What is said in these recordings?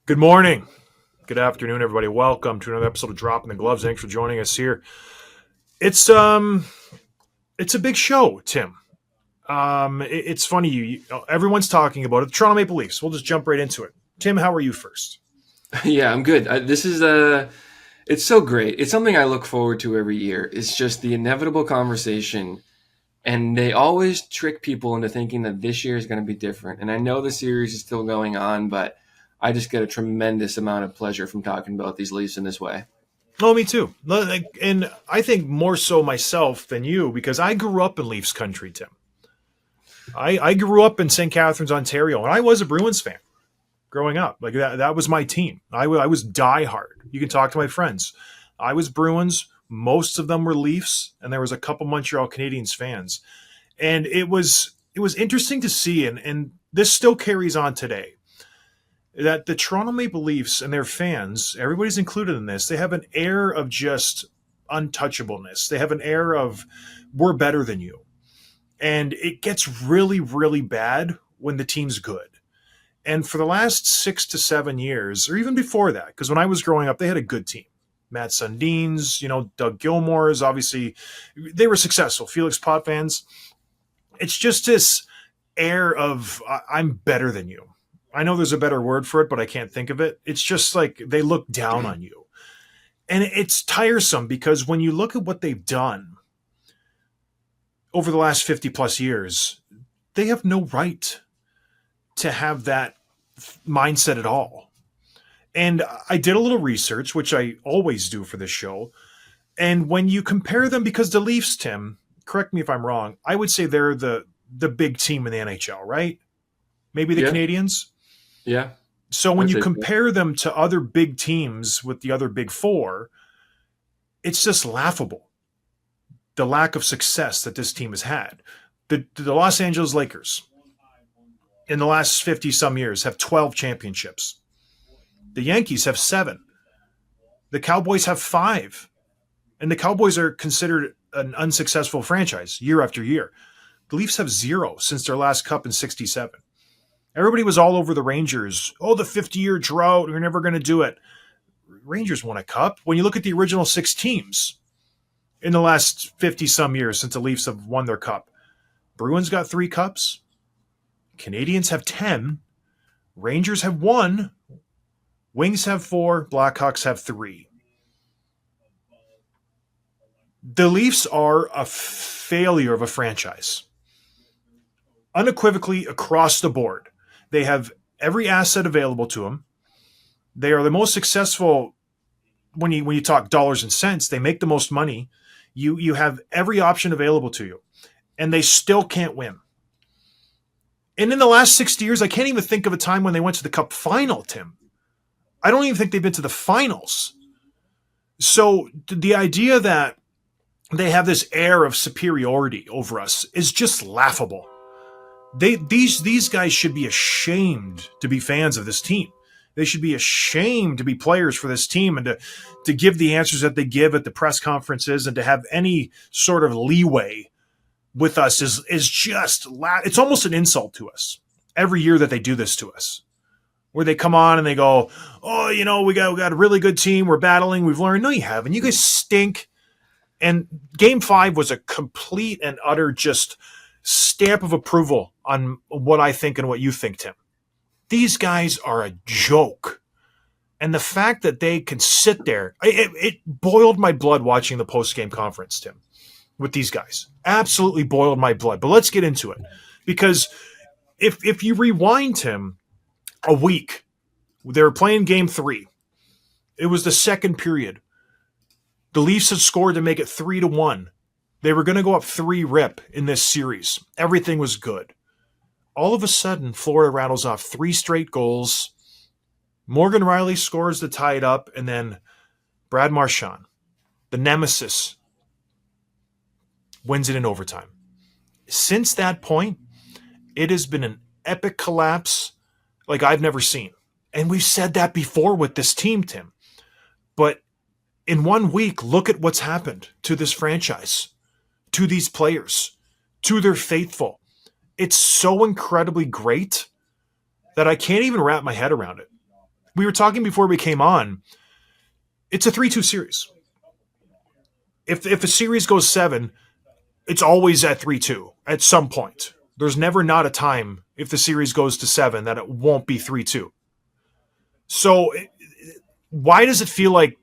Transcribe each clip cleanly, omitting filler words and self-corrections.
Good morning. Good afternoon, everybody. Welcome to another episode of Dropping the Gloves. Thanks for joining us here. It's it's a big show, Tim. It's funny everyone's talking about it. The Toronto Maple Leafs. We'll just jump right into it. Tim, how are you first? Yeah, I'm good. This is it's so great. It's something I look forward to every year. It's just the inevitable conversation, and they always trick people into thinking that this year is going to be different. And I know the series is still going on, but I just get a tremendous amount of pleasure from talking about these Leafs in this way. Oh, me too. And I think more so myself than you because I grew up in Leafs country, Tim. I grew up in St. Catharines, Ontario, and I was a Bruins fan growing up. Like that was my team. I was diehard. You can talk to my friends. I was Bruins. Most of them were Leafs, and there was a couple Montreal Canadiens fans. And it was interesting to see, and this still carries on today, that the Toronto Maple Leafs and their fans, everybody's included in this, they have an air of just untouchableness. They have an air of we're better than you. And it gets really, really bad when the team's good. And for the last 6 to 7 years, or even before that, because when I was growing up, they had a good team. Matt Sundins, Doug Gilmore's, obviously, they were successful. Felix Potvins. It's just this air of I'm better than you. I know there's a better word for it, but I can't think of it. It's just like they look down on you. And it's tiresome because when you look at what they've done over the last 50 plus years, they have no right to have that mindset at all. And I did a little research, which I always do for this show. And when you compare them, because the Leafs, Tim, correct me if I'm wrong, I would say they're the big team in the NHL, right? Maybe the Yeah, Canadians. yeah, So when I'd you say so. compare them to other big teams with the other big four, it's just laughable. The lack of success that this team has had. The Los Angeles Lakers in the last 50 some years have 12 championships. The Yankees have seven. The Cowboys have five. And the Cowboys are considered an unsuccessful franchise year after year. The Leafs have zero since their last cup in 67. Everybody was all over the Rangers. Oh, the 50-year drought. We're never going to do it. Rangers won a cup. When you look at the original six teams in the last 50 some years since the Leafs have won their cup, Bruins got three cups. Canadians have 10. Rangers have one. Wings have four. Blackhawks have three. The Leafs are a failure of a franchise, unequivocally across the board. They have every asset available to them. They are the most successful when you talk dollars and cents. They make the most money. You have every option available to you, and they still can't win. And in the last 60 years, I can't even think of a time when they went to the Cup final, Tim. I don't even think they've been to the finals. So the idea that they have this air of superiority over us is just laughable. These guys should be ashamed to be fans of this team. They should be ashamed to be players for this team and to give the answers that they give at the press conferences and to have any sort of leeway with us is just it's almost an insult to us every year that they do this to us. Where they come on and they go, "Oh, we got a really good team. We're battling. We've learned." No, you haven't. You guys stink. And Game 5 was a complete and utter just stamp of approval on what I think and what you think, Tim. These guys are a joke. And the fact that they can sit there, it boiled my blood watching the post-game conference, Tim, with these guys. Absolutely boiled my blood. But let's get into it. Because if you rewind, Tim, a week, they were playing Game 3. It was the second period. The Leafs had scored to make it 3-1. They were going to go up 3-rip in this series. Everything was good. All of a sudden, Florida rattles off three straight goals. Morgan Riley scores to tie it up, and then Brad Marchand, the nemesis, wins it in overtime. Since that point, it has been an epic collapse like I've never seen. And we've said that before with this team, Tim. But in 1 week, look at what's happened to this franchise, to these players, to their faithful. It's so incredibly great that I can't even wrap my head around it. We were talking before we came on. It's a 3-2 series. If a series goes 7, it's always at 3-2 at some point. There's never not a time if the series goes to 7 that it won't be 3-2. So why does it feel like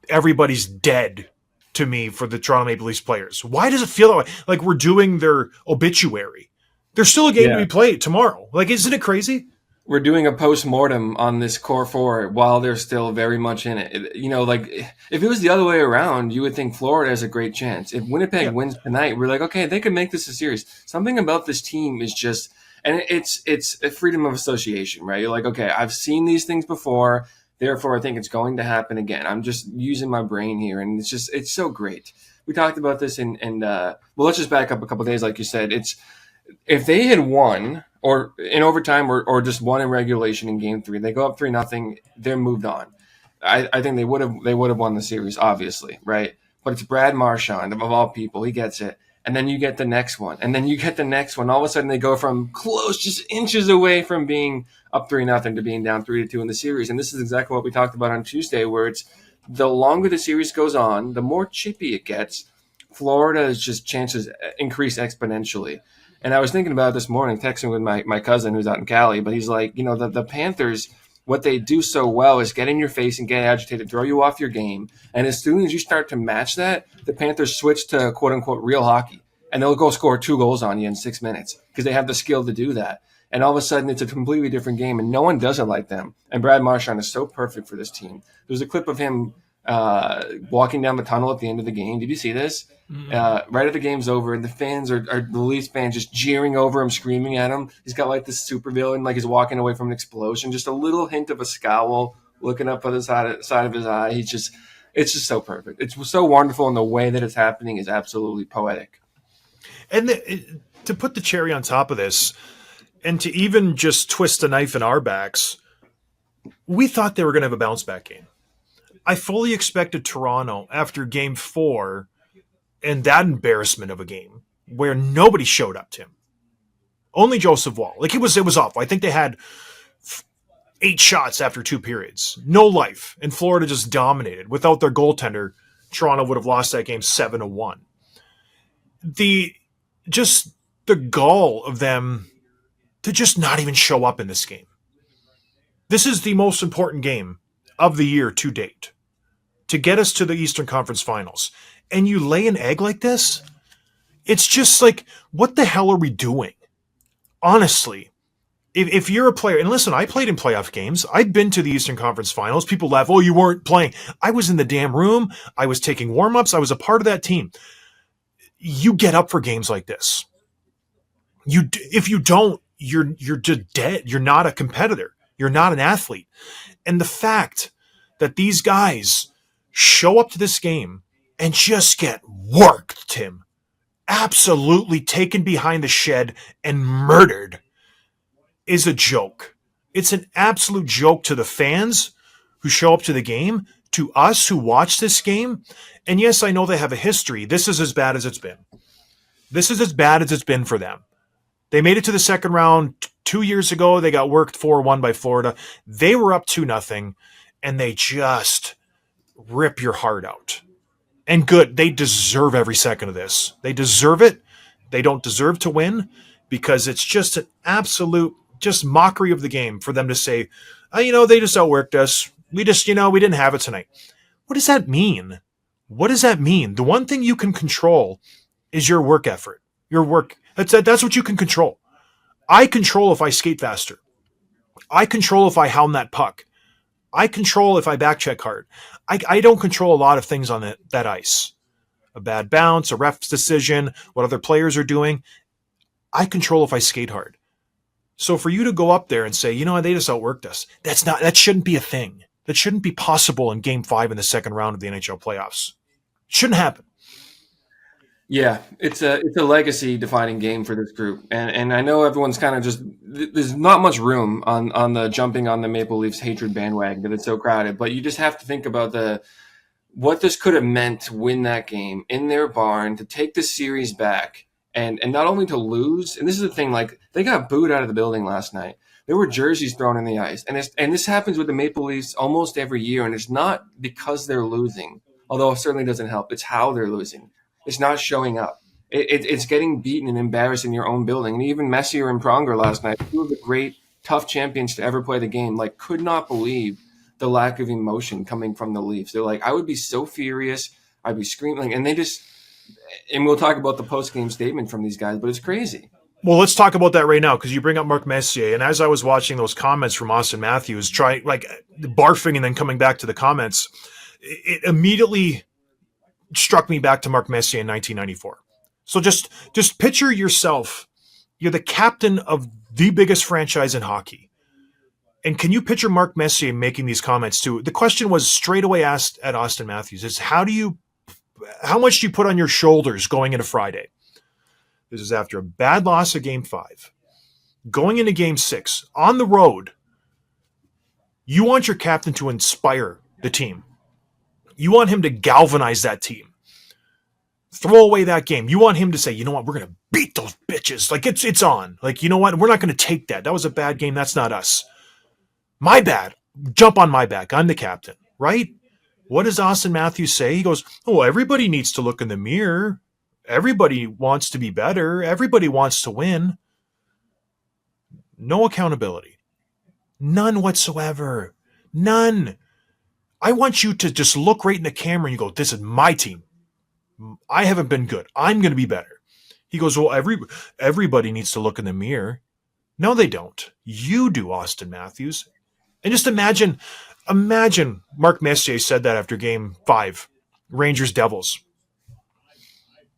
everybody's dead to me for the Toronto Maple Leafs players? Why does it feel that way? Like we're doing their obituary. There's still a game to Yeah. be played tomorrow. Like, isn't it crazy? We're doing a post-mortem on this core four while they're still very much in it. Like if it was the other way around, you would think Florida has a great chance. If Winnipeg Yeah. wins tonight, we're like, okay, they could make this a series. Something about this team is just, and it's a freedom of association, right? You're like, okay, I've seen these things before, therefore I think it's going to happen again. I'm just using my brain here, and it's so great. We talked about this well, let's just back up a couple of days, like you said. It's if they had won or in overtime or just won in regulation in game 3, they go up 3-0, they're moved on. I think they would have won the series, obviously, right? But it's Brad Marchand, of all people. He gets it. And then you get the next one. And then you get the next one. All of a sudden they go from close, just inches away from being up 3-0 to being down 3-2 in the series. And this is exactly what we talked about on Tuesday, where it's the longer the series goes on, the more chippy it gets. Florida's just chances increase exponentially. And I was thinking about it this morning, texting with my cousin who's out in Cali, but he's like, the Panthers, what they do so well is get in your face and get agitated, throw you off your game. And as soon as you start to match that, the Panthers switch to quote unquote real hockey, and they'll go score 2 goals on you in 6 minutes because they have the skill to do that. And all of a sudden it's a completely different game, and no one does it like them. And Brad Marchand is so perfect for this team. There's a clip of him walking down the tunnel at the end of the game. Did you see this? Right at the game's over, and the fans are the Leafs fans just jeering over him, screaming at him. He's got like this supervillain, like he's walking away from an explosion. Just a little hint of a scowl, looking up at the side of his eye. It's just so perfect. It's so wonderful, and the way that it's happening is absolutely poetic. And to put the cherry on top of this, and to even just twist a knife in our backs, we thought they were going to have a bounce back game. I fully expected Toronto after game 4 and that embarrassment of a game where nobody showed up to him. Only Joseph Wall. Like it was awful. I think they had 8 shots after 2 periods. No life. And Florida just dominated. Without their goaltender, Toronto would have lost that game 7-1. The gall of them to just not even show up in this game. This is the most important game of the year to date to get us to the Eastern Conference Finals. And you lay an egg like this? It's just like, what the hell are we doing? Honestly, if you're a player, and listen, I played in playoff games. I've been to the Eastern Conference Finals. People laugh, oh, you weren't playing. I was in the damn room. I was taking warm-ups. I was a part of that team. You get up for games like this. If you don't, you're just dead. You're not a competitor. You're not an athlete. And the fact that these guys show up to this game and just get worked, Tim, absolutely taken behind the shed and murdered, is a joke. It's an absolute joke to the fans who show up to the game, to us who watch this game. And yes, I know they have a history. This is as bad as it's been. This is as bad as it's been for them. They made it to the second round 2 years ago. They got worked 4-1 by Florida. They were up 2-0, and they just rip your heart out. And good, they deserve every second of this. They deserve it. They don't deserve to win because it's just an absolute just mockery of the game for them to say, oh, they just outworked us. We just, we didn't have it tonight. What does that mean? What does that mean? The one thing you can control is your work effort. Your work. That's what you can control. I control if I skate faster. I control if I hound that puck. I control if I backcheck hard. I don't control a lot of things on that ice. A bad bounce, a ref's decision, what other players are doing. I control if I skate hard. So for you to go up there and say, they just outworked us, that shouldn't be a thing. That shouldn't be possible in Game 5 in the second round of the NHL playoffs. It shouldn't happen. Yeah, it's a legacy defining game for this group, and I know everyone's kind of just there's not much room on the jumping on the Maple Leafs hatred bandwagon that it's so crowded, but you just have to think about what this could have meant to win that game in their barn, to take the series back, and not only to lose. And this is the thing, like they got booed out of the building last night, There were jerseys thrown in the ice, and this happens with the Maple Leafs almost every year, and it's not because they're losing, although it certainly doesn't help. It's how they're losing. It's not showing up. It's getting beaten and embarrassed in your own building. And even Messier and Pronger last night, two of the great tough champions to ever play the game, like could not believe the lack of emotion coming from the Leafs. They're like, I would be so furious, I'd be screaming, and they just. And we'll talk about the post-game statement from these guys, but it's crazy. Well, let's talk about that right now because you bring up Mark Messier, and as I was watching those comments from Austin Matthews, trying like barfing and then coming back to the comments, it immediately struck me back to Mark Messier in 1994. So just picture yourself. You're the captain of the biggest franchise in hockey. And can you picture Mark Messier making these comments too? The question was straight away asked at Austin Matthews is how much do you put on your shoulders going into Friday? This is after a bad loss of Game 5. Going into Game 6, on the road, you want your captain to inspire the team. You want him to galvanize that team. Throw away that game. You want him to say, you know what, we're going to beat those bitches. Like, it's on. Like, you know what, we're not going to take that. That was a bad game. That's not us. My bad. Jump on my back. I'm the captain, right? What does Austin Matthews say? He goes, oh, everybody needs to look in the mirror. Everybody wants to be better. Everybody wants to win. No accountability. None whatsoever. None. I want you to just look right in the camera and you go, this is my team. I haven't been good. I'm going to be better. He goes, well, everybody needs to look in the mirror. No, they don't. You do, Austin Matthews. And just imagine Mark Messier said that after Game 5, Rangers Devils.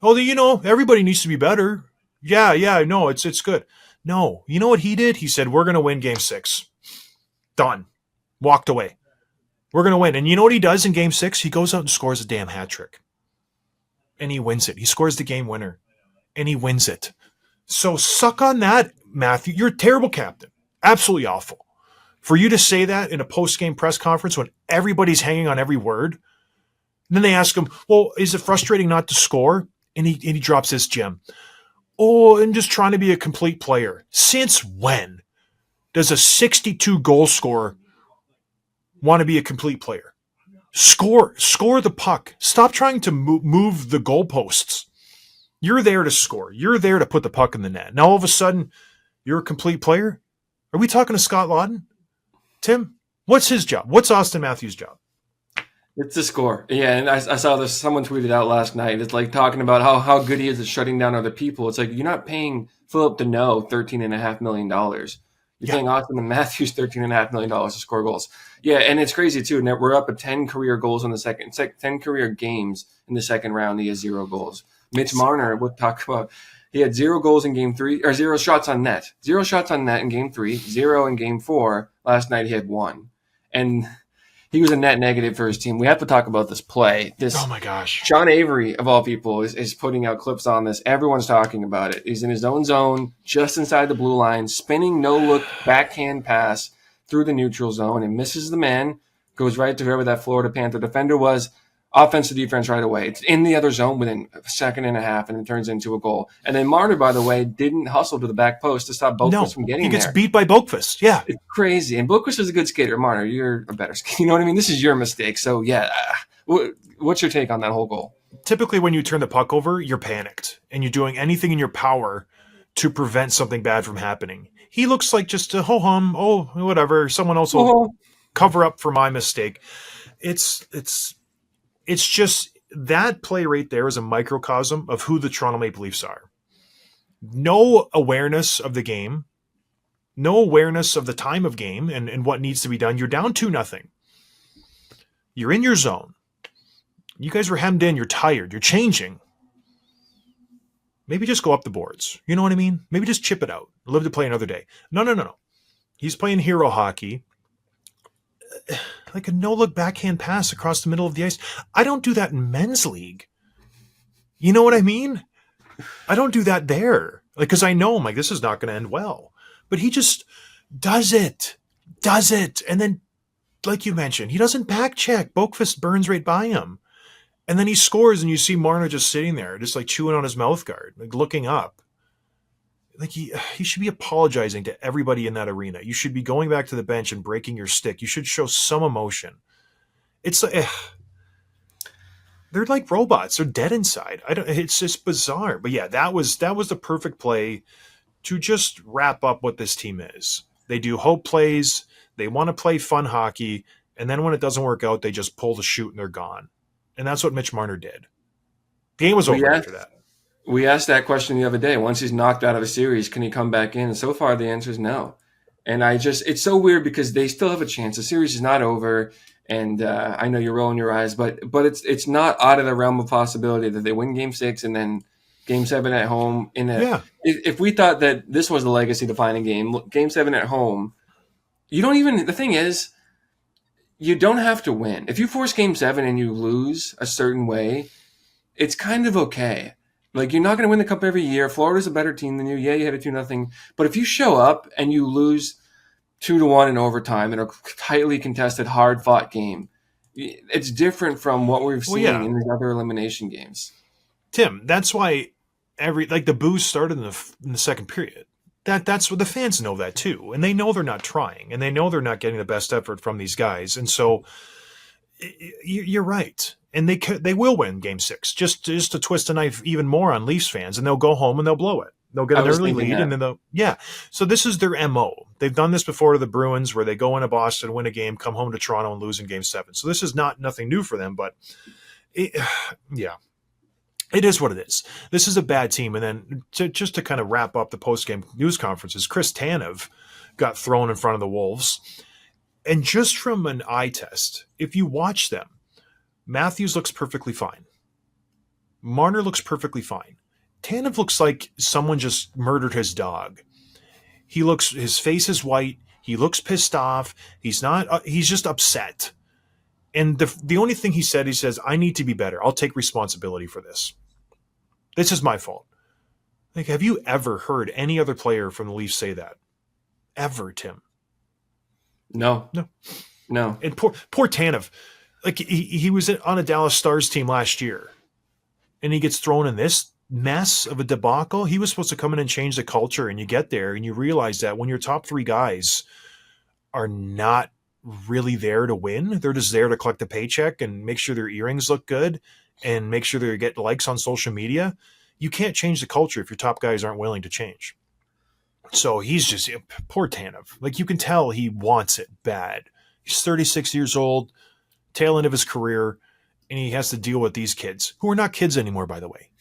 Oh, you know, everybody needs to be better. Yeah, no, it's good. No, you know what he did? He said, we're going to win Game 6. Done. Walked away. We're going to win. And you know what he does in Game 6? He goes out and scores a damn hat trick. And he wins it. He scores the game winner. And he wins it. So suck on that, Matthew. You're a terrible captain. Absolutely awful. For you to say that in a post-game press conference when everybody's hanging on every word. And then they ask him, well, is it frustrating not to score? And he drops this gem. Oh, I'm just trying to be a complete player. Since when does a 62 goal scorer want to be a complete player? Score the puck. Stop trying to move the goalposts. You're there to score. You're there to put the puck in the net. Now all of a sudden, you're a complete player? Are we talking to Scott Laughton? Tim, what's his job? What's Austin Matthews' job? It's the score. Yeah, and I saw this. Someone tweeted out last night. It's like talking about how good he is at shutting down other people. It's like you're not paying Philip Deneau $13.5 million. You're paying Austin Matthews $13.5 million to score goals. Yeah, and it's crazy too. Now we're up at 10 career goals in the second, 10 career games in the second round. He has 0 goals. Mitch Marner, we'll talk about. He had 0 goals in Game 3, or 0 shots on net. 0 shots on net in Game 3, 0 in Game 4. Last night he had 1, and he was a net negative for his team. We have to talk about this play. Oh my gosh. Sean Avery, of all people, is putting out clips on this. Everyone's talking about it. He's in his own zone, just inside the blue line, spinning no-look backhand pass through the neutral zone and misses the man, goes right to whoever that Florida Panther defender was. Offense to defense right away. It's in the other zone within a second and a half, and it turns into a goal. And then Marner, by the way, didn't hustle to the back post to stop Boqvist from getting there. He gets beat by Boqvist. Yeah. It's crazy. And Boqvist is a good skater. Marner, you're a better skater. You know what I mean? This is your mistake. So, yeah. What's your take on that whole goal? Typically, when you turn the puck over, you're panicked, and you're doing anything in your power to prevent something bad from happening. He looks like just a ho-hum, oh, whatever. Someone else will cover up for my mistake. It's just that play right there is a microcosm of who the Toronto Maple Leafs are. No awareness of the game, no awareness of the time of game and what needs to be done. You're down 2-0. You're in your zone. You guys are hemmed in. You're tired. You're changing. Maybe just go up the boards. You know what I mean? Maybe just chip it out. Live to play another day. No. He's playing hero hockey. Like a no-look backhand pass across the middle of the ice. I don't do that in men's league. You know what I mean? I don't do that there. Like, because I know I'm like, this is not going to end well. But he just does it. And then, like you mentioned, he doesn't back check. Boqvist burns right by him. And then he scores, and you see Marner just sitting there, just like chewing on his mouth guard, like looking up. like he should be apologizing to everybody in that arena. You should be going back to the bench and breaking your stick. You should show some emotion. It's they're like robots. They're dead inside. I don't. It's just bizarre. But yeah, that was the perfect play to just wrap up what this team is. They do hope plays. They want to play fun hockey, and then when it doesn't work out, they just pull the chute and they're gone. And that's what Mitch Marner did. The game was We over asked after that. we asked that question the other day. Once he's knocked out of a series, can he come back in? And so far, the answer is no. And it's so weird because they still have a chance. The series is not over, and I know you're rolling your eyes, but it's not out of the realm of possibility that they win Game 6 and then Game 7 at home. Yeah. If we thought that this was the legacy defining game, Game 7 at home, you don't even. The thing is, you don't have to win. If you force Game 7 and you lose a certain way, it's kind of okay. Like, you're not going to win the cup every year. Florida's a better team than you. Yeah, you had a 2-0. But if you show up and you lose 2-1 in overtime in a tightly contested, hard-fought game, it's different from what we've seen in these other elimination games. Tim, that's why the booze started in the second period. That's what the fans know that too, and they know they're not trying, and they know they're not getting the best effort from these guys, and so you're right. And they will win Game 6 just to twist a knife even more on Leafs fans, and they'll go home and they'll blow it. They'll get an early lead, and then So this is their MO. They've done this before to the Bruins, where they go into Boston, win a game, come home to Toronto, and lose in Game 7. So this is nothing new for them, but yeah, it is what it is. This is a bad team. And then just to kind of wrap up the post-game news conferences, Chris Tanev got thrown in front of the Wolves, and just from an eye test, if you watch them, Matthews looks perfectly fine. Marner looks perfectly fine. Tanev looks like someone just murdered his dog. His face is white. He looks pissed off. He's just upset. And the only thing he says, I need to be better. I'll take responsibility for this. This is my fault. Like, have you ever heard any other player from the Leafs say that? Ever, Tim? No. And poor Tanev. Like, he was on a Dallas Stars team last year, and he gets thrown in this mess of a debacle. He was supposed to come in and change the culture, and you get there and you realize that when your top three guys are not really there to win, they're just there to collect a paycheck and make sure their earrings look good and make sure they get likes on social media. You can't change the culture if your top guys aren't willing to change. So he's just poor Tanev. Like, you can tell he wants it bad. He's 36 years old, tail end of his career, and he has to deal with these kids, who are not kids anymore, by the way.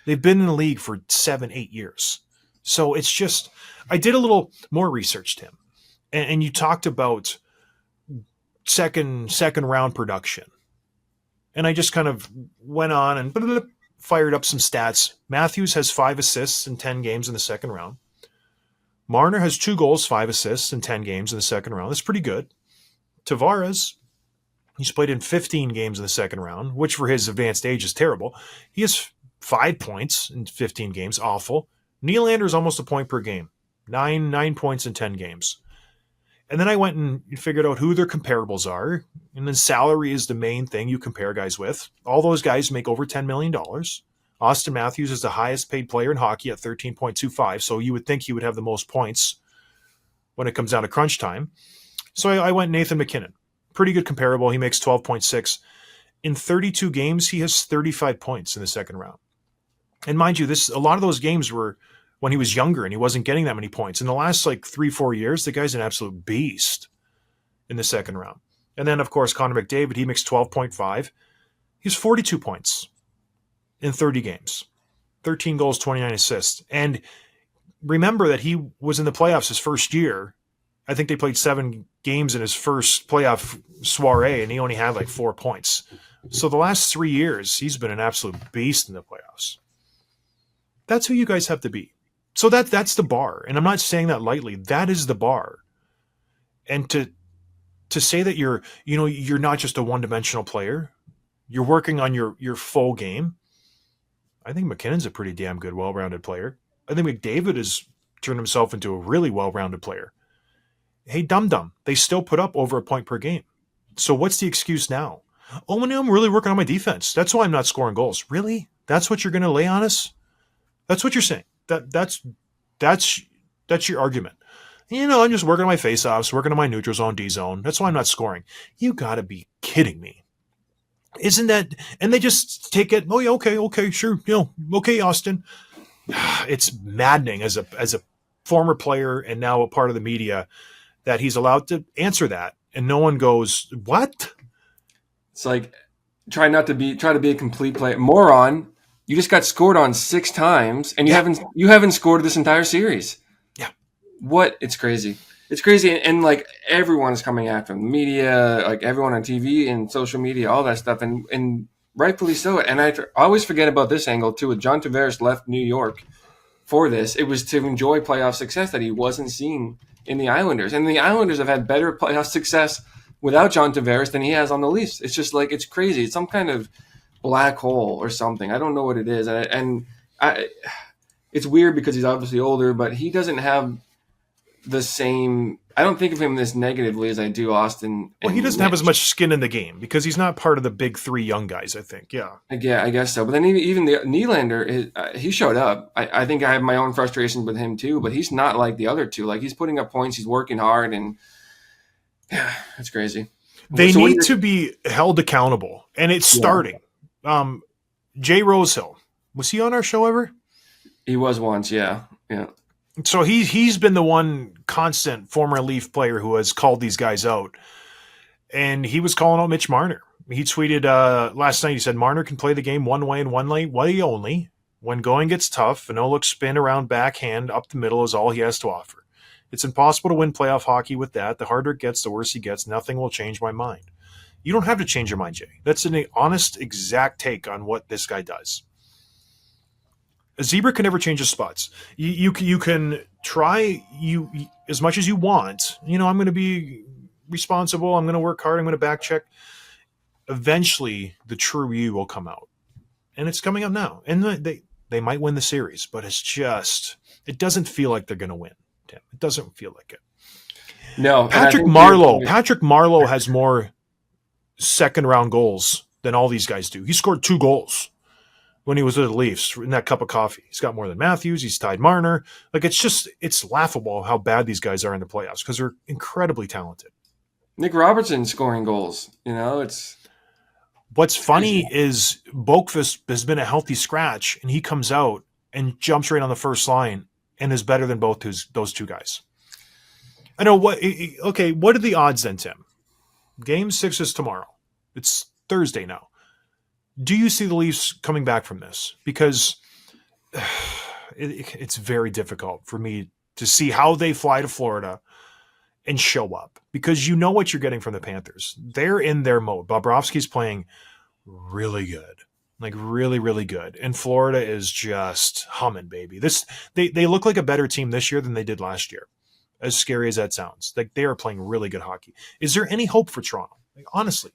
They've been in the league for 7-8 years. So it's just, I did a little more research, Tim, and you talked about second round production. And I just kind of went on and fired up some stats. Matthews has 5 assists in 10 games in the second round. Marner has 2 goals, 5 assists in 10 games in the second round. That's pretty good. Tavares, he's played in 15 games in the second round, which for his advanced age is terrible. He has 5 points in 15 games. Awful. Nylander is almost a point per game. 9 points in 10 games. And then I went and figured out who their comparables are. And then salary is the main thing you compare guys with. All those guys make over $10 million. Austin Matthews is the highest paid player in hockey at 13.25. So you would think he would have the most points when it comes down to crunch time. So I went Nathan MacKinnon. Pretty good comparable. He makes 12.6. In 32 games, he has 35 points in the second round. And mind you, a lot of those games were when he was younger and he wasn't getting that many points. In the last 3-4 years, the guy's an absolute beast in the second round. And then, of course, Connor McDavid, he makes 12.5. He's 42 points in 30 games, 13 goals, 29 assists. And remember that he was in the playoffs his first year. I think they played 7 games in his first playoff soiree, and he only had 4 points. So the last 3 years, he's been an absolute beast in the playoffs. That's who you guys have to be. So that's the bar. And I'm not saying that lightly. That is the bar. And to say that you're not just a one-dimensional player, you're working on your full game. I think McKinnon's a pretty damn good, well-rounded player. I think McDavid has turned himself into a really well-rounded player. Hey, dum-dum, they still put up over a point per game. So what's the excuse now? Oh, I'm really working on my defense. That's why I'm not scoring goals. Really? That's what you're going to lay on us? That's what you're saying. That's your argument. I'm just working on my face-offs, working on my neutral zone, D zone. That's why I'm not scoring. You got to be kidding me. Isn't that? And they just take it. Oh yeah, okay, sure. Okay, Austin. It's maddening as a former player and now a part of the media that he's allowed to answer that, and no one goes, "What?" It's like try to be a complete player. Moron, you just got scored on 6 times and you haven't scored this entire series. Yeah. What? It's crazy. It's crazy, and like everyone is coming after him. The media, like everyone on TV and social media, all that stuff, and rightfully so. And I always forget about this angle too. With John Tavares left New York for this, it was to enjoy playoff success that he wasn't seeing in the Islanders. And the Islanders have had better playoff success without John Tavares than he has on the Leafs. It's just like, it's crazy. It's some kind of black hole or something. I don't know what it is. It's weird because he's obviously older, but he doesn't have the same. I don't think of him as negatively as I do Austin. Well, he doesn't have as much skin in the game because he's not part of the big 3 young guys, I think. Yeah. Yeah, I guess so. But then even the Nylander, he showed up. I think I have my own frustrations with him too, but he's not like the other two. Like, he's putting up points, he's working hard, and yeah, it's crazy. They need to be held accountable, and it's starting. Jay Rosehill, was he on our show ever? He was once, yeah. So he's been the one constant former Leaf player who has called these guys out, and he was calling out Mitch Marner. He tweeted last night. He said Marner can play the game one way and one way only. When going gets tough, a no-look spin around backhand up the middle is all he has to offer. It's impossible to win playoff hockey with that. The harder it gets, the worse he gets. Nothing will change my mind. You don't have to change your mind, Jay. That's an honest, exact take on what this guy does. A zebra can never change his spots. You can try as much as you want. I'm going to be responsible. I'm going to work hard. I'm going to back check. Eventually, the true you will come out, and it's coming up now. And they might win the series, but it doesn't feel like they're going to win. Tim, it doesn't feel like it. No, Patrick Marleau has more second-round goals than all these guys do. He scored 2 goals when he was with the Leafs in that cup of coffee. He's got more than Matthews. He's tied Marner. Like, it's laughable how bad these guys are in the playoffs because they're incredibly talented. Nick Robertson scoring goals. What's funny is Boqvist has been a healthy scratch, and he comes out and jumps right on the first line and is better than both those 2 guys. I know what. Okay, what are the odds then, Tim? Game 6 is tomorrow. It's Thursday now. Do you see the Leafs coming back from this? Because it's very difficult for me to see how they fly to Florida and show up, because you know what you're getting from the Panthers. They're in their mode. Bobrovsky's playing really good, like really, really good. And Florida is just humming, baby. They look like a better team this year than they did last year, as scary as that sounds. Like, they are playing really good hockey. Is there any hope for Toronto? Like, honestly.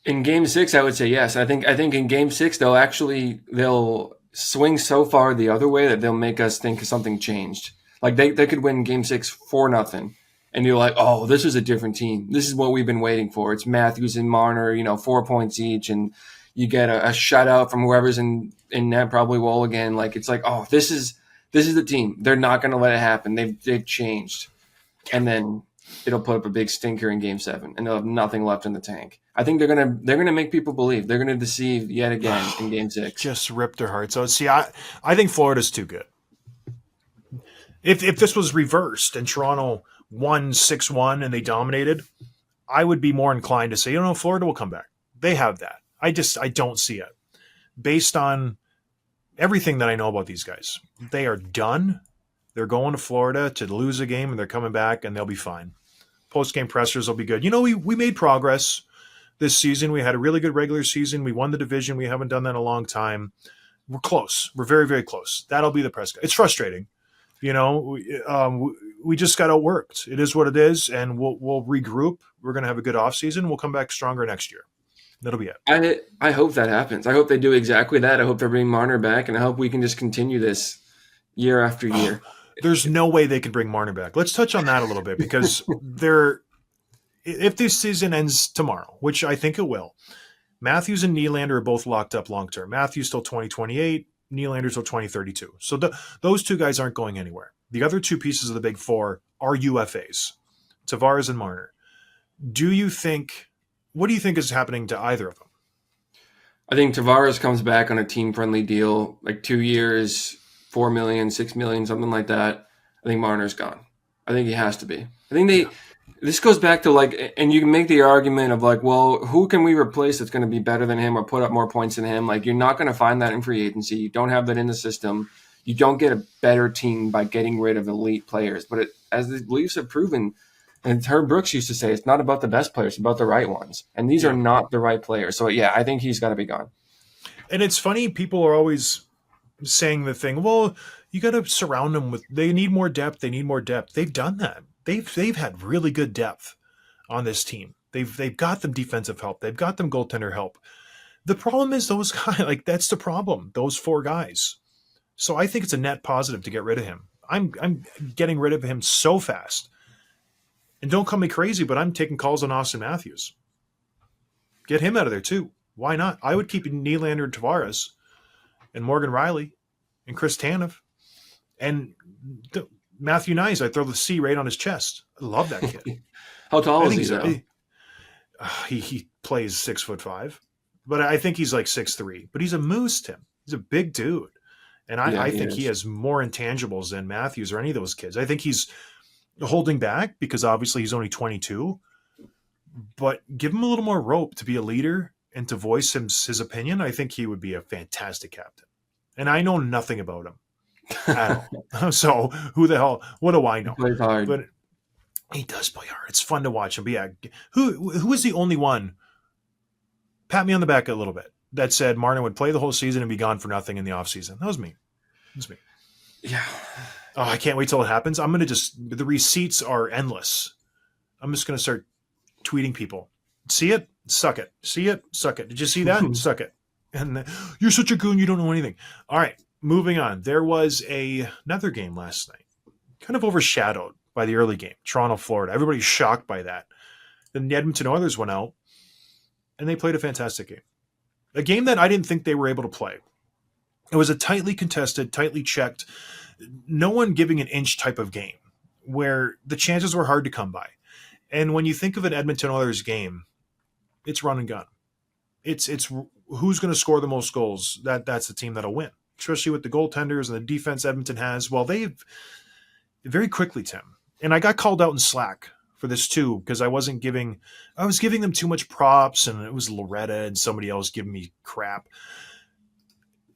In Game 6, I would say yes. I think in Game 6, they'll swing so far the other way that they'll make us think something changed. Like, they could win Game 6 4-0, and you're like, oh, this is a different team. This is what we've been waiting for. It's Matthews and Marner, 4 points each, and you get a shutout from whoever's in net, probably Woll again. Like, it's like, oh, this is the team. They're not going to let it happen. They've changed, and then it'll put up a big stinker in Game 7, and they'll have nothing left in the tank. I think they're gonna make people believe. They're gonna deceive yet again in Game 6. Just rip their hearts out. See, I think Florida's too good. If this was reversed and Toronto won 6-1 and they dominated, I would be more inclined to say, Florida will come back. They have that. I don't see it. Based on everything that I know about these guys, they are done. They're going to Florida to lose a game, and they're coming back, and they'll be fine. Post-game pressers will be good. We made progress this season. We had a really good regular season. We won the division. We haven't done that in a long time. We're close. We're very, very close. That'll be the press guy. It's frustrating. We just got outworked. It is what it is, and we'll regroup. We're going to have a good offseason. We'll come back stronger next year. That'll be it. I hope that happens. I hope they do exactly that. I hope they bring Marner back, and I hope we can just continue this year after year. There's no way they can bring Marner back. Let's touch on that a little bit, because if this season ends tomorrow, which I think it will, Matthews and Nylander are both locked up long-term. Matthews till 2028, Nylander's till 2032. So those 2 guys aren't going anywhere. The other two pieces of the big four are UFAs, Tavares and Marner. What do you think is happening to either of them? I think Tavares comes back on a team-friendly deal, like 2 years, 4 million, 6 million, something like that. I think Marner's gone. I think he has to be. I think this goes back to like, and you can make the argument of like, well, who can we replace that's going to be better than him or put up more points than him? Like, you're not going to find that in free agency. You don't have that in the system. You don't get a better team by getting rid of elite players. But as the Leafs have proven, and Herb Brooks used to say, it's not about the best players, it's about the right ones. And these are not the right players. So, yeah, I think he's got to be gone. And it's funny, people are always saying the thing, well, you got to surround them with, they need more depth. They've done that. They've had really good depth on this team. They've got them defensive help. They've got them goaltender help. The problem is those guys, like that's the problem, those four guys. So I think it's a net positive to get rid of him. I'm getting rid of him so fast. And don't call me crazy, but I'm taking calls on Austin Matthews. Get him out of there too. Why not? I would keep Nylander and Tavares and Morgan Riley and Chris Tanev and Matthew Nyes. I throw the C right on his chest. I love that kid. How tall is he now? He plays 6'5", but I think he's like 6'3". But he's a moose, Tim. He's a big dude. And I think he has more intangibles than Matthews or any of those kids. I think he's holding back because obviously he's only 22. But give him a little more rope to be a leader and to voice his opinion. I think he would be a fantastic captain. And I know nothing about him at all. So who the hell? What do I know? He plays hard. But he does play hard. It's fun to watch him. But yeah, who is the only one? Pat me on the back a little bit. That said Marner would play the whole season and be gone for nothing in the offseason. That was me. It was me. Yeah. Oh, I can't wait till it happens. I'm going to the receipts are endless. I'm just going to start tweeting people. See it? Suck it. See it? Suck it. Did you see that? Suck it. And you're such a goon. You don't know anything. All right. Moving on. There was another game last night, kind of overshadowed by the early game. Toronto, Florida. Everybody's shocked by that. Then the Edmonton Oilers went out and they played a fantastic game. A game that I didn't think they were able to play. It was a tightly contested, tightly checked, no one giving an inch type of game where the chances were hard to come by. And when you think of an Edmonton Oilers game, it's run and gun. It's who's going to score the most goals. That's the team that'll win, especially with the goaltenders and the defense Edmonton has. Well, they've very quickly, Tim. And I got called out in Slack for this too because I was giving them too much props, and it was Loretta and somebody else giving me crap.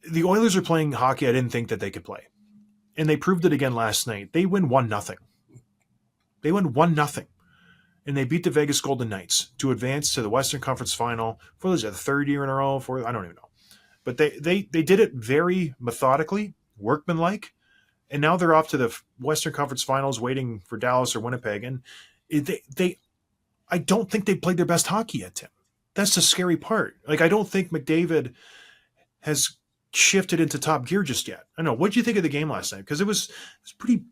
The Oilers are playing hockey I didn't think that they could play. And they proved it again last night. They win 1-0. They win 1-0. And they beat the Vegas Golden Knights to advance to the Western Conference Final for the third year in a row. I don't even know. But they did it very methodically, workmanlike. And now they're off to the Western Conference Finals waiting for Dallas or Winnipeg. And I don't think they played their best hockey yet, Tim. That's the scary part. Like, I don't think McDavid has shifted into top gear just yet. I know. What did you think of the game last night? Because it was pretty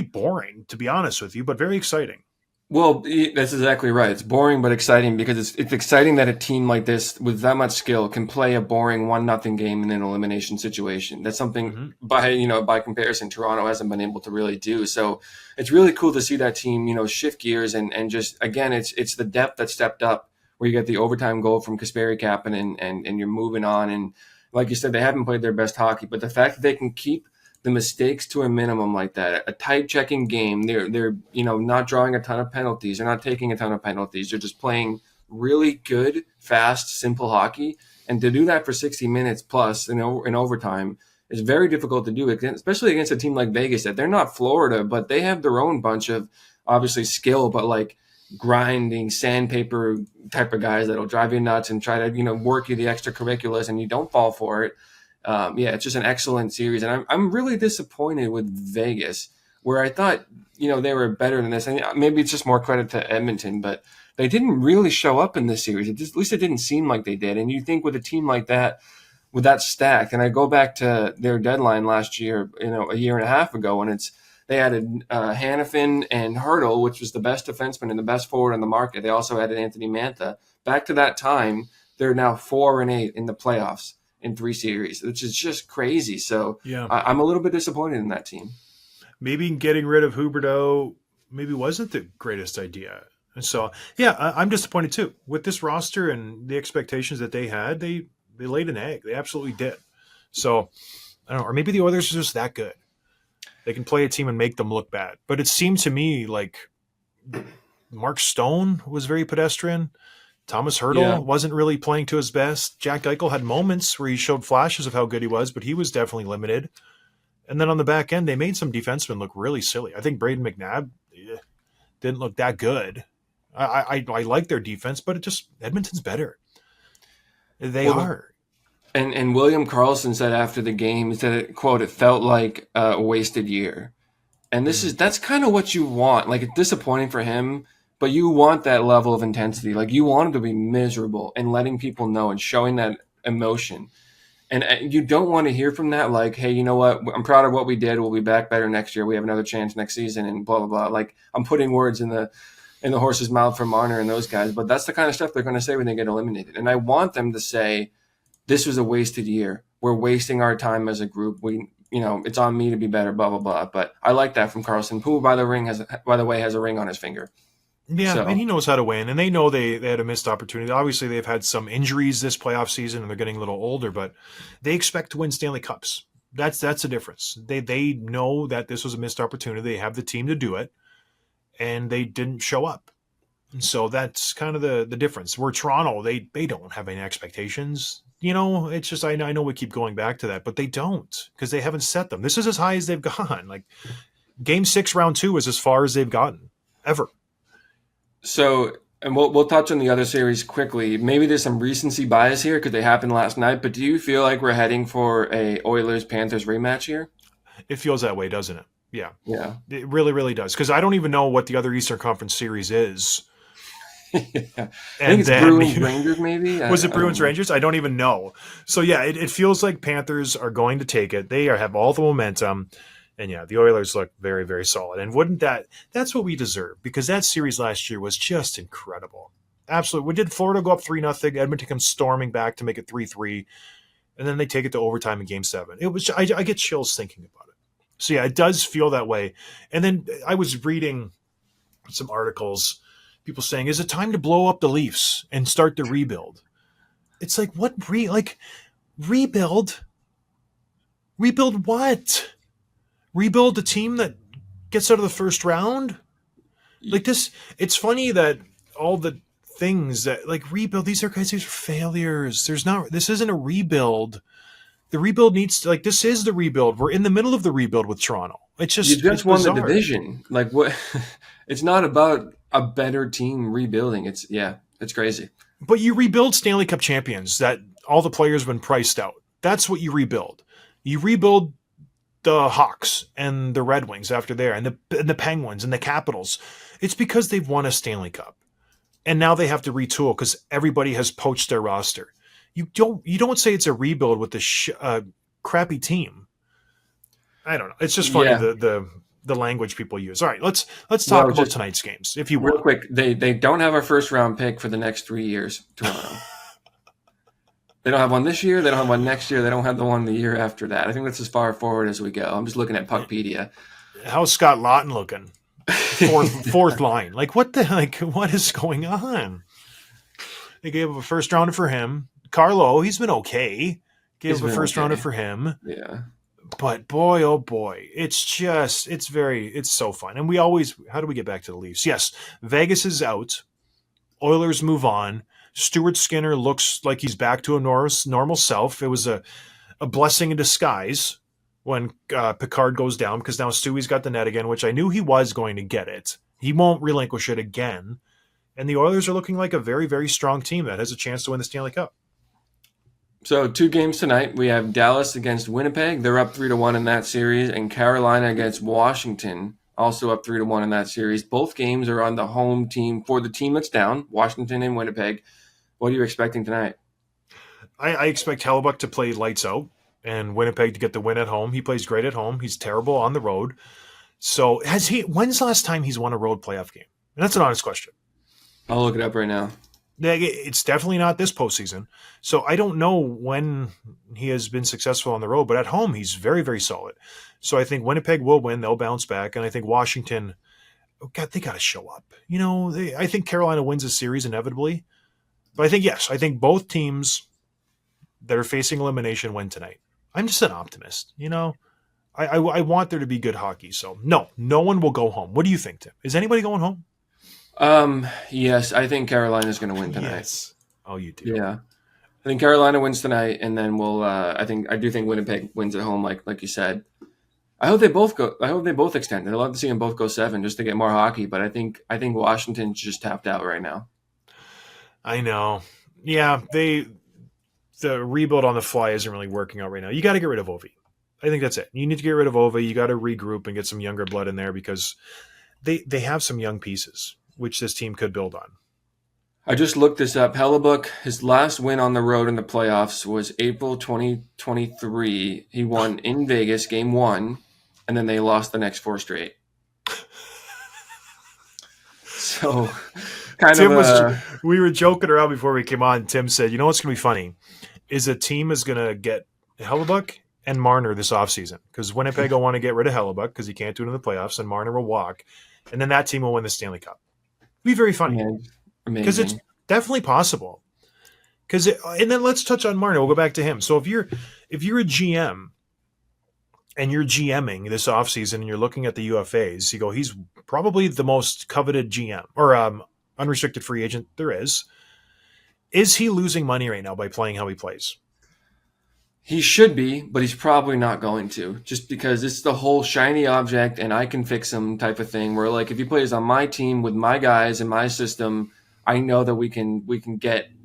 boring, to be honest with you, but very exciting. Well, that's exactly right. It's boring but exciting because it's exciting that a team like this with that much skill can play a boring 1-0 game in an elimination situation. That's something by comparison, Toronto hasn't been able to really do. So it's really cool to see that team, shift gears and just, again, it's the depth that stepped up where you get the overtime goal from Kasperi Kapanen and you're moving on. And like you said, they haven't played their best hockey, but the fact that they can keep the mistakes to a minimum like that, a tight checking game, they're not drawing a ton of penalties, they're not taking a ton of penalties, they're just playing really good, fast, simple hockey. And to do that for 60 minutes plus in overtime is very difficult to do, especially against a team like Vegas that they're not Florida, but they have their own bunch of obviously skill, but like grinding sandpaper type of guys that'll drive you nuts and try to work you the extracurriculars and you don't fall for it. It's just an excellent series, and I'm really disappointed with Vegas, where I thought they were better than this. And maybe it's just more credit to Edmonton, but they didn't really show up in this series. At least it didn't seem like they did. And you think with a team like that, with that stack, and I go back to their deadline last year, a year and a half ago, and they added Hanifin and Hertl, which was the best defenseman and the best forward on the market. They also added Anthony Mantha. Back to that time, they're now 4-8 in the playoffs in 3 series, which is just crazy. So yeah. I'm a little bit disappointed in that team. maybe getting rid of Huberdeau maybe wasn't the greatest idea. And so, yeah, I'm disappointed too with this roster and the expectations that they had. They laid an egg. They absolutely did. So I don't know, or maybe the Oilers are just that good. They can play a team and make them look bad. But it seemed to me like Mark Stone was very pedestrian. Thomas Hertel wasn't really playing to his best. Jack Eichel had moments where he showed flashes of how good he was, but he was definitely limited. And then on the back end, they made some defensemen look really silly. I think Braden McNabb didn't look that good. I like their defense, but Edmonton's better. They are. And William Karlsson said after the game, he said, quote, "It felt like a wasted year." And that's kind of what you want. Like, it's disappointing for him, but you want that level of intensity. Like, you want him to be miserable and letting people know and showing that emotion. And you don't want to hear from that, like, hey, you know what? I'm proud of what we did. We'll be back better next year. We have another chance next season and blah, blah, blah. Like, I'm putting words in the horse's mouth for Marner and those guys. But that's the kind of stuff they're going to say when they get eliminated. And I want them to say, this was a wasted year. We're wasting our time as a group. It's on me to be better, blah, blah, blah. But I like that from Karlsson, who, by the way, has a ring on his finger. Yeah, and he knows how to win, and they know they had a missed opportunity. Obviously, they've had some injuries this playoff season, and they're getting a little older, but they expect to win Stanley Cups. That's the difference. They know that this was a missed opportunity. They have the team to do it, and they didn't show up. And so that's kind of the difference. Where Toronto, they don't have any expectations. It's just I know we keep going back to that, but they don't because they haven't set them. This is as high as they've gone. Like Game 6, Round 2 is as far as they've gotten ever. So, and we'll touch on the other series quickly. Maybe there's some recency bias here because they happened last night, but do you feel like we're heading for a Oilers-Panthers rematch here? It feels that way, doesn't it? Yeah. Yeah. It really, really does. Because I don't even know what the other Eastern Conference series is. I think it's Bruins-Rangers, maybe? Was it Bruins-Rangers? I don't even know. So, yeah, it feels like Panthers are going to take it. They have all the momentum. And yeah, the Oilers look very, very solid. And that's what we deserve because that series last year was just incredible. Absolutely. We did Florida go up 3-0. Edmonton comes storming back to make it 3-3. And then they take it to overtime in Game 7. It was I get chills thinking about it. So yeah, it does feel that way. And then I was reading some articles, people saying, is it time to blow up the Leafs and start the rebuild? It's like, what rebuild? Rebuild what? Rebuild a team that gets out of the first round? Like this, it's funny that all the things that like rebuild, these are failures. This isn't a rebuild. The rebuild needs to, like, this is the rebuild. We're in the middle of the rebuild with Toronto. It's just, you just won the division. Like what? It's not about a better team rebuilding. It's crazy. But you rebuild Stanley Cup champions that all the players have been priced out. That's what you rebuild. You rebuild the Hawks and the Red Wings after there, and the Penguins and the Capitals. It's because they've won a Stanley Cup, and now they have to retool because everybody has poached their roster. You don't say it's a rebuild with the crappy team. I don't know. It's just funny the language people use. All right, let's talk about tonight's games, if you will. Real quick, they don't have a first round pick for the next 3 years. Toronto. They don't have one this year. They don't have one next year. They don't have the one the year after that. I think that's as far forward as we go. I'm just looking at Puckpedia. How's Scott Laughton looking? Fourth line. Like what is going on? They gave up a first rounder for him. Carlo, he's been okay. Gave up a first rounder for him. Yeah. But boy, oh boy, it's so fun. And how do we get back to the Leafs? Yes, Vegas is out. Oilers move on. Stuart Skinner looks like he's back to a normal self. It was a blessing in disguise when Picard goes down because now Stewie's got the net again, which I knew he was going to get it. He won't relinquish it again. And the Oilers are looking like a very, very strong team that has a chance to win the Stanley Cup. So 2 games tonight. We have Dallas against Winnipeg. They're up 3-1 in that series. And Carolina against Washington, also up 3-1 in that series. Both games are on the home team for the team that's down, Washington and Winnipeg. What are you expecting tonight? I expect Hellebuyck to play lights out and Winnipeg to get the win at home. He plays great at home. He's terrible on the road. So when's the last time he's won a road playoff game? And that's an honest question. I'll look it up right now. It's definitely not this postseason. So I don't know when he has been successful on the road, but at home he's very, very solid. So I think Winnipeg will win. They'll bounce back, and I think Washington. Oh God, they got to show up. I think Carolina wins a series inevitably, but I think yes, I think both teams that are facing elimination win tonight. I'm just an optimist. I want there to be good hockey. So no one will go home. What do you think, Tim? Is anybody going home? Yes, I think Carolina's going to win tonight. Yes. Oh, you do. Yeah. I think Carolina wins tonight, and then I do think Winnipeg wins at home, like you said. I hope they both go. I hope they both extend. I'd love to see them both go 7 just to get more hockey. But I think Washington's just tapped out right now. I know. Yeah, the rebuild on the fly isn't really working out right now. You got to get rid of Ovi. I think that's it. You need to get rid of Ovi. You got to regroup and get some younger blood in there because they have some young pieces which this team could build on. I just looked this up. Hellebuyck, his last win on the road in the playoffs was April 2023. He won in Vegas, game 1, and then they lost the next 4 straight. So, we were joking around before we came on. Tim said, what's going to be funny is a team is going to get Hellebuyck and Marner this offseason because Winnipeg will want to get rid of Hellebuyck because he can't do it in the playoffs, and Marner will walk, and then that team will win the Stanley Cup. It'd be very funny. Because it's definitely possible. And then let's touch on Marner. We'll go back to him. So if you're a GM and you're GMing this offseason and you're looking at the UFAs, you go, he's probably the most coveted GM or unrestricted free agent there is. Is he losing money right now by playing how he plays? He should be, but he's probably not going to, just because it's the whole shiny object and I can fix him type of thing where, like, if he plays on my team with my guys and my system, I know that we can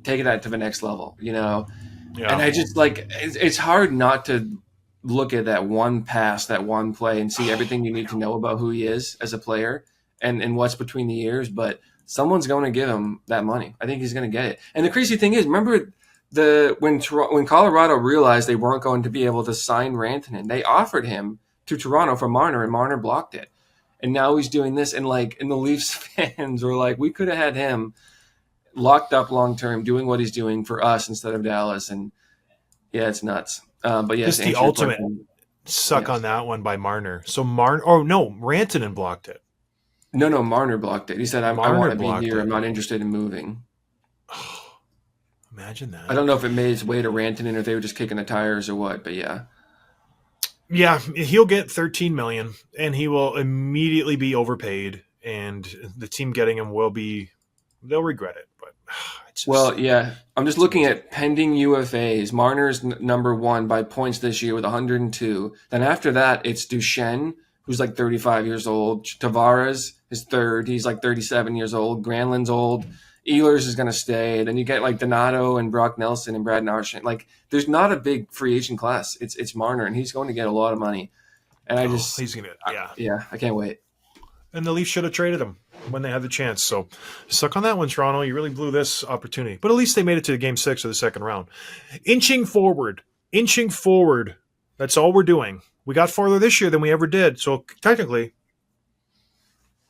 take that to the next level, Yeah. And I just it's hard not to look at that one pass, that one play, and see everything you need to know about who he is as a player and what's between the ears. But someone's going to give him that money. I think he's going to get it. And the crazy thing is, remember when Colorado realized they weren't going to be able to sign Rantanen, they offered him to Toronto for Marner, and Marner blocked it. And now he's doing this, and the Leafs fans were like, we could have had him locked up long term, doing what he's doing for us instead of Dallas. And yeah, it's nuts. But yes, just the ultimate suck on that one by Marner. So Rantanen blocked it. No, Marner blocked it. He said, I want to be here. I'm not interested in moving. Imagine that. I don't know if it made its way to Rantanen or if they were just kicking the tires or what, but yeah. Yeah, he'll get $13 million, and he will immediately be overpaid, and the team getting him they'll regret it. But well, yeah, I'm just looking at pending UFAs. Marner's number 1 by points this year with 102. Then after that, it's Duchesne, who's like 35 years old. Tavares is 3rd. He's like 37 years old. Granlund's old. Ehlers is going to stay. Then you get like Donato and Brock Nelson and Brad Marchand. Like, there's not a big free agent class. It's Marner, and he's going to get a lot of money. And he's going to, I can't wait. And the Leafs should have traded him when they had the chance. So suck on that one, Toronto. You really blew this opportunity. But at least they made it to Game 6 of the second round. Inching forward. That's all we're doing. We got farther this year than we ever did. So technically,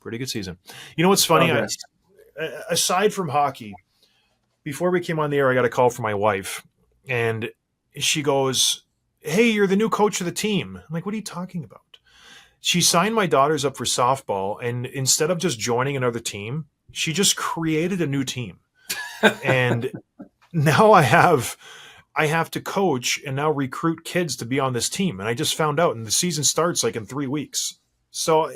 pretty good season. You know what's funny? Aside from hockey, before we came on the air, I got a call from my wife, and she goes, "Hey, you're the new coach of the team." I'm like, "What are you talking about?" She signed my daughters up for softball, and instead of just joining another team, she just created a new team. And now I have to coach and now recruit kids to be on this team. And I just found out, and the season starts like in 3 weeks. So,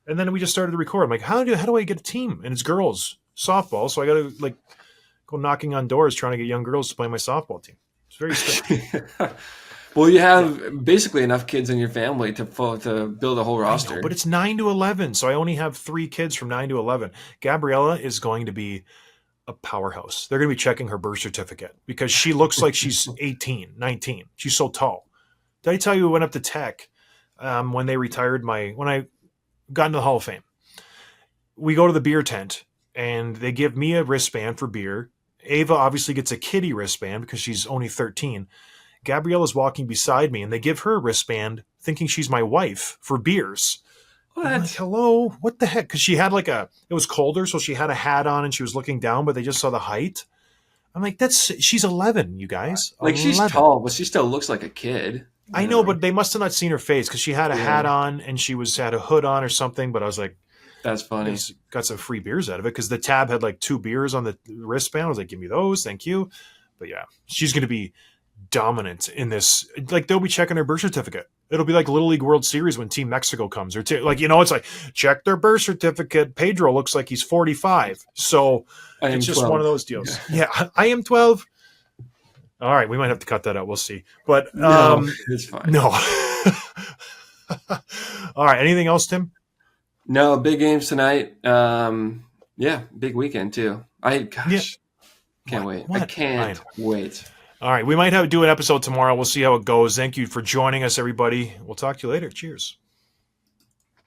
and then we just started to record. I'm like, how do I get a team? And it's girls softball. So I got to go knocking on doors trying to get young girls to play my softball team. It's very strange. Well, you have basically enough kids in your family to build a whole roster. But it's 9 to 11, so I only have 3 kids from 9 to 11. Gabriella is going to be a powerhouse. They're going to be checking her birth certificate because she looks like she's 18, 19. She's so tall. Did I tell you we went up to Tech when they retired when I got into the Hall of Fame? We go to the beer tent, and they give me a wristband for beer. Ava obviously gets a kiddie wristband because she's only 13. Gabriella's walking beside me, and they give her a wristband thinking she's my wife for beers. I'm like, hello, what the heck? Because she had like it was colder, so she had a hat on and she was looking down, but they just saw the height. I'm like, she's 11, you guys. Like, she's 11. tall, but she still looks like a kid. I know, but they must have not seen her face because she had a Yeah. hat on and she had a hood on or something. But I was like, That's funny. got some free beers out of it because the tab had like 2 beers on the wristband. I was like, give me those, thank you. But yeah, she's going to be dominant in this. Like, they'll be checking her birth certificate. It'll be like Little League World Series when Team Mexico comes, or like, it's like, check their birth certificate. Pedro looks like he's 45. So it's just 12. one of those deals. Yeah, I am 12. All right, we might have to cut that out. We'll see. But No, it's fine. no. All right. Anything else, Tim? No, big games tonight. Yeah, big weekend too. Can't wait. I can't wait. All right, we might do an episode tomorrow. We'll see how it goes. Thank you for joining us, everybody. We'll talk to you later. Cheers.